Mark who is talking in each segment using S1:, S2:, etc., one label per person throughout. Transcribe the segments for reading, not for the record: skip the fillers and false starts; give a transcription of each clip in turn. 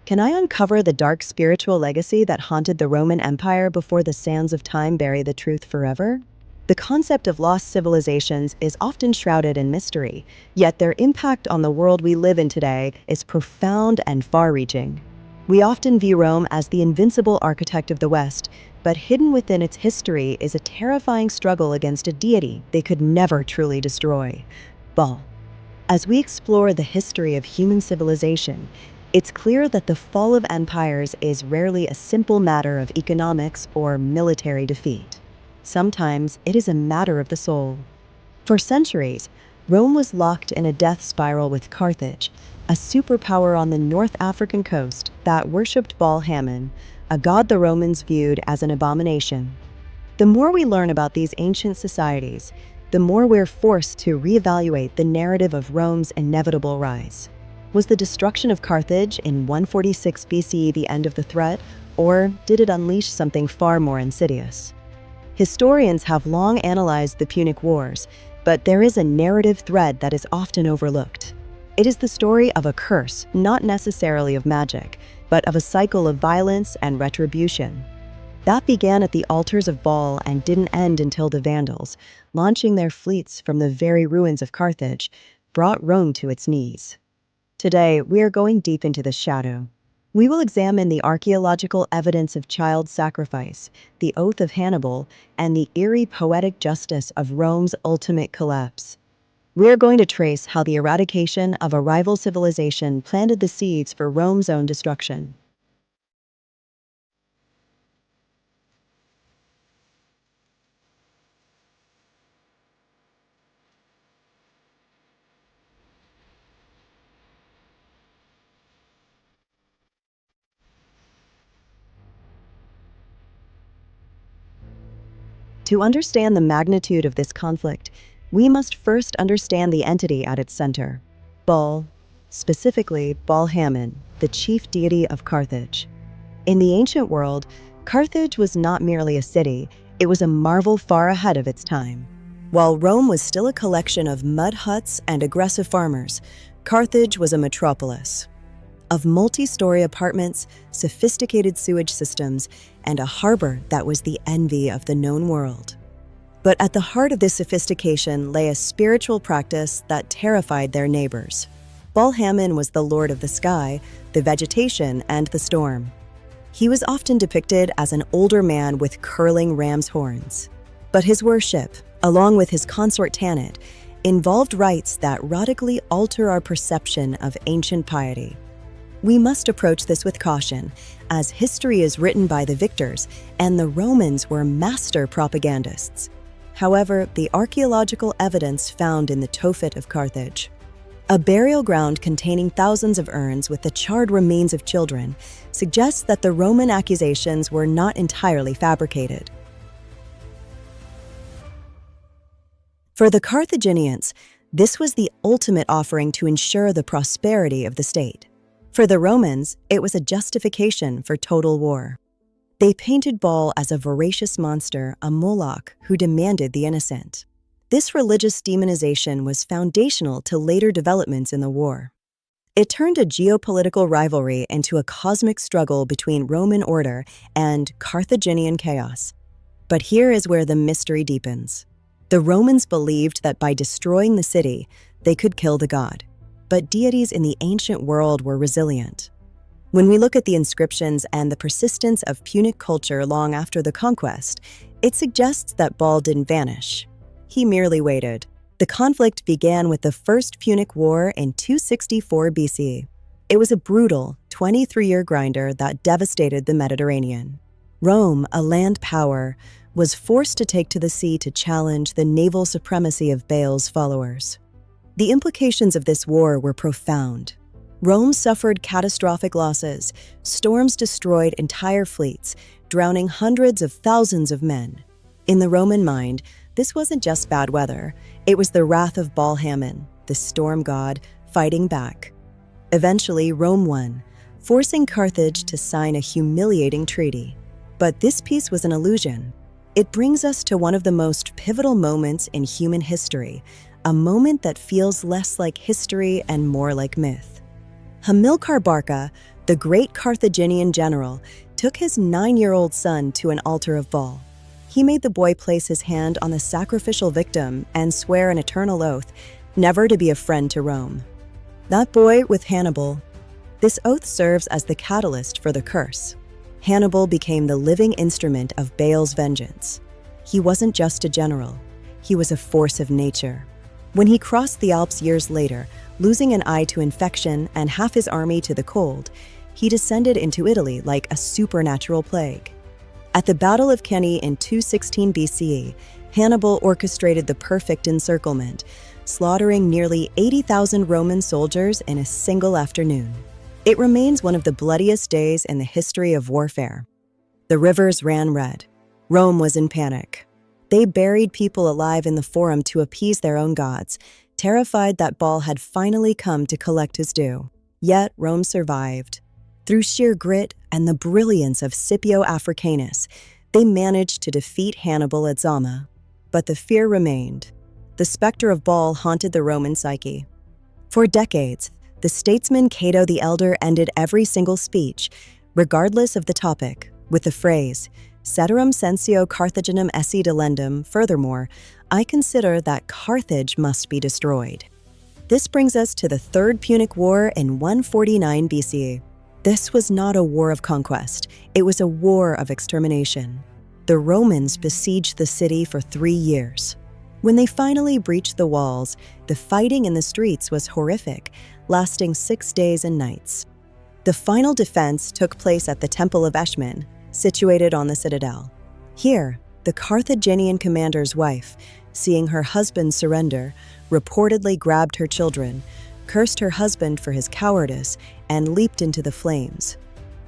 S1: Can I uncover the dark spiritual legacy that haunted the Roman Empire before the sands of time bury the truth forever? The concept of lost civilizations is often shrouded in mystery, yet their impact on the world we live in today is profound and far-reaching. We often view Rome as the invincible architect of the West, but hidden within its history is a terrifying struggle against a deity they could never truly destroy: Baal. As we explore the history of human civilization, it's clear that the fall of empires is rarely a simple matter of economics or military defeat. Sometimes it is a matter of the soul. For centuries, Rome was locked in a death spiral with Carthage, a superpower on the North African coast that worshipped Baal Hammon, a god the Romans viewed as an abomination. The more we learn about these ancient societies, the more we're forced to reevaluate the narrative of Rome's inevitable rise. Was the destruction of Carthage in 146 BCE the end of the threat, or did it unleash something far more insidious? Historians have long analyzed the Punic Wars, but there is a narrative thread that is often overlooked. It is the story of a curse, not necessarily of magic, but of a cycle of violence and retribution. That began at the altars of Baal and didn't end until the Vandals, launching their fleets from the very ruins of Carthage, brought Rome to its knees. Today, we are going deep into the shadow. We will examine the archaeological evidence of child sacrifice, the oath of Hannibal, and the eerie poetic justice of Rome's ultimate collapse. We are going to trace how the eradication of a rival civilization planted the seeds for Rome's own destruction. To understand the magnitude of this conflict, we must first understand the entity at its center: Baal, specifically Baal Hammon, the chief deity of Carthage. In the ancient world, Carthage was not merely a city, it was a marvel far ahead of its time. While Rome was still a collection of mud huts and aggressive farmers, Carthage was a metropolis of multi-story apartments, sophisticated sewage systems, and a harbor that was the envy of the known world. But at the heart of this sophistication lay a spiritual practice that terrified their neighbors. Baal Hammon was the lord of the sky, the vegetation, and the storm. He was often depicted as an older man with curling ram's horns. But his worship, along with his consort Tanit, involved rites that radically alter our perception of ancient piety. We must approach this with caution, as history is written by the victors, and the Romans were master propagandists. However, the archaeological evidence found in the Tophet of Carthage, a burial ground containing thousands of urns with the charred remains of children, suggests that the Roman accusations were not entirely fabricated. For the Carthaginians, this was the ultimate offering to ensure the prosperity of the state. For the Romans, it was a justification for total war. They painted Baal as a voracious monster, a Moloch who demanded the innocent. This religious demonization was foundational to later developments in the war. It turned a geopolitical rivalry into a cosmic struggle between Roman order and Carthaginian chaos. But here is where the mystery deepens. The Romans believed that by destroying the city, they could kill the god. But deities in the ancient world were resilient. When we look at the inscriptions and the persistence of Punic culture long after the conquest, it suggests that Baal didn't vanish. He merely waited. The conflict began with the First Punic War in 264 BC. It was a brutal, 23-year grinder that devastated the Mediterranean. Rome, a land power, was forced to take to the sea to challenge the naval supremacy of Baal's followers. The implications of this war were profound. Rome suffered catastrophic losses. Storms destroyed entire fleets, drowning hundreds of thousands of men. In the Roman mind, this wasn't just bad weather. It was the wrath of Baal Hammon, the storm god, fighting back. Eventually, Rome won, forcing Carthage to sign a humiliating treaty. But this peace was an illusion. It brings us to one of the most pivotal moments in human history, a moment that feels less like history and more like myth. Hamilcar Barca, The great Carthaginian general took his 9-year-old son to an altar of Baal. He made the boy place his hand on the sacrificial victim and swear an eternal oath never to be a friend to Rome. That boy with Hannibal. This oath serves as the catalyst for the curse. Hannibal became the living instrument of Baal's vengeance. He wasn't just a general, he was a force of nature. When he crossed the Alps years later, losing an eye to infection and half his army to the cold, he descended into Italy like a supernatural plague. At the Battle of Cannae in 216 BCE, Hannibal orchestrated the perfect encirclement, slaughtering nearly 80,000 Roman soldiers in a single afternoon. It remains one of the bloodiest days in the history of warfare. The rivers ran red. Rome was in panic. They buried people alive in the Forum to appease their own gods, terrified that Baal had finally come to collect his due. Yet Rome survived. Through sheer grit and the brilliance of Scipio Africanus, they managed to defeat Hannibal at Zama. But the fear remained. The specter of Baal haunted the Roman psyche. For decades, the statesman Cato the Elder ended every single speech, regardless of the topic, with the phrase, Ceterum censeo Carthaginem esse delendum. Furthermore, I consider that Carthage must be destroyed. This brings us to the Third Punic War in 149 BCE. This was not a war of conquest, it was a war of extermination. The Romans besieged the city for 3 years. When they finally breached the walls, the fighting in the streets was horrific, lasting 6 days and nights. The final defense took place at the Temple of Eshmun, situated on the citadel. Here, the Carthaginian commander's wife, seeing her husband surrender, reportedly grabbed her children, cursed her husband for his cowardice, and leaped into the flames.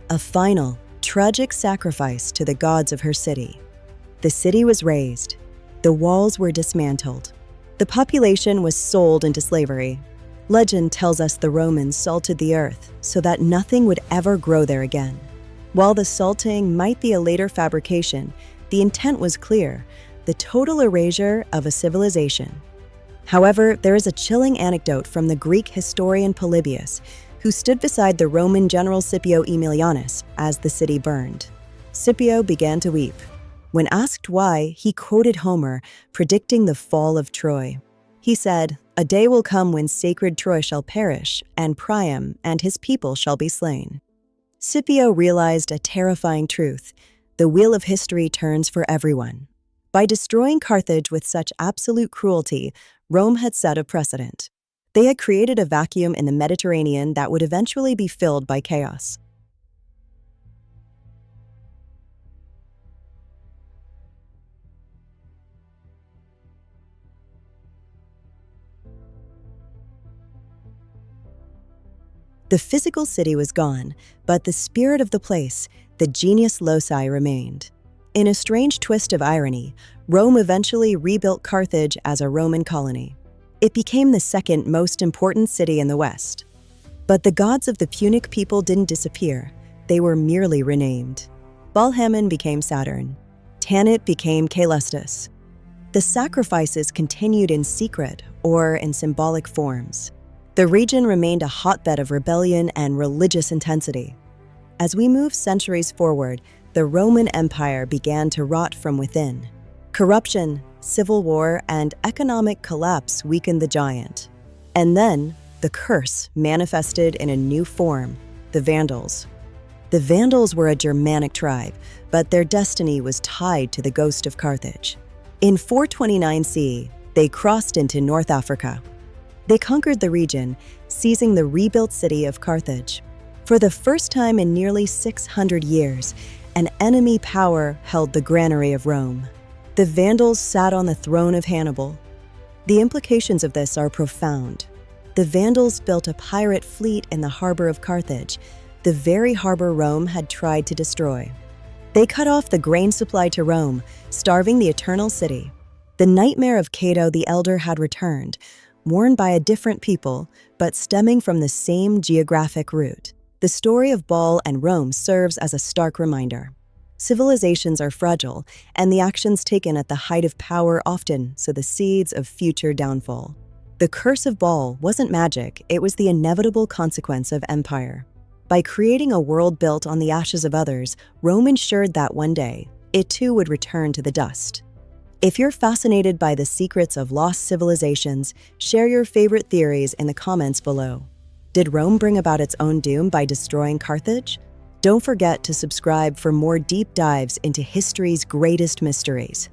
S1: A final, tragic sacrifice to the gods of her city. The city was razed. The walls were dismantled. The population was sold into slavery. Legend tells us the Romans salted the earth so that nothing would ever grow there again. While the salting might be a later fabrication, the intent was clear: the total erasure of a civilization. However, there is a chilling anecdote from the Greek historian Polybius, who stood beside the Roman general Scipio Aemilianus as the city burned. Scipio began to weep. When asked why, he quoted Homer, predicting the fall of Troy. He said, "A day will come when sacred Troy shall perish, and Priam and his people shall be slain." Scipio realized a terrifying truth: the wheel of history turns for everyone. By destroying Carthage with such absolute cruelty, Rome had set a precedent. They had created a vacuum in the Mediterranean that would eventually be filled by chaos. The physical city was gone, but the spirit of the place, the genius loci, remained. In a strange twist of irony, Rome eventually rebuilt Carthage as a Roman colony. It became the second most important city in the West. But the gods of the Punic people didn't disappear, they were merely renamed. Baal Hammon became Saturn. Tanit became Caelestis. The sacrifices continued in secret or in symbolic forms. The region remained a hotbed of rebellion and religious intensity. As we move centuries forward, the Roman Empire began to rot from within. Corruption, civil war, and economic collapse weakened the giant. And then, the curse manifested in a new form: the Vandals. The Vandals were a Germanic tribe, but their destiny was tied to the ghost of Carthage. In 429 CE, they crossed into North Africa. They conquered the region, seizing the rebuilt city of Carthage. For the first time in nearly 600 years, an enemy power held the granary of Rome. The Vandals sat on the throne of Hannibal. The implications of this are profound. The Vandals built a pirate fleet in the harbor of Carthage, the very harbor Rome had tried to destroy. They cut off the grain supply to Rome, starving the eternal city. The nightmare of Cato the Elder had returned, worn by a different people, but stemming from the same geographic root. The story of Baal and Rome serves as a stark reminder. Civilizations are fragile, and the actions taken at the height of power often sow the seeds of future downfall. The curse of Baal wasn't magic, it was the inevitable consequence of empire. By creating a world built on the ashes of others, Rome ensured that one day, it too would return to the dust. If you're fascinated by the secrets of lost civilizations, share your favorite theories in the comments below. Did Rome bring about its own doom by destroying Carthage? Don't forget to subscribe for more deep dives into history's greatest mysteries.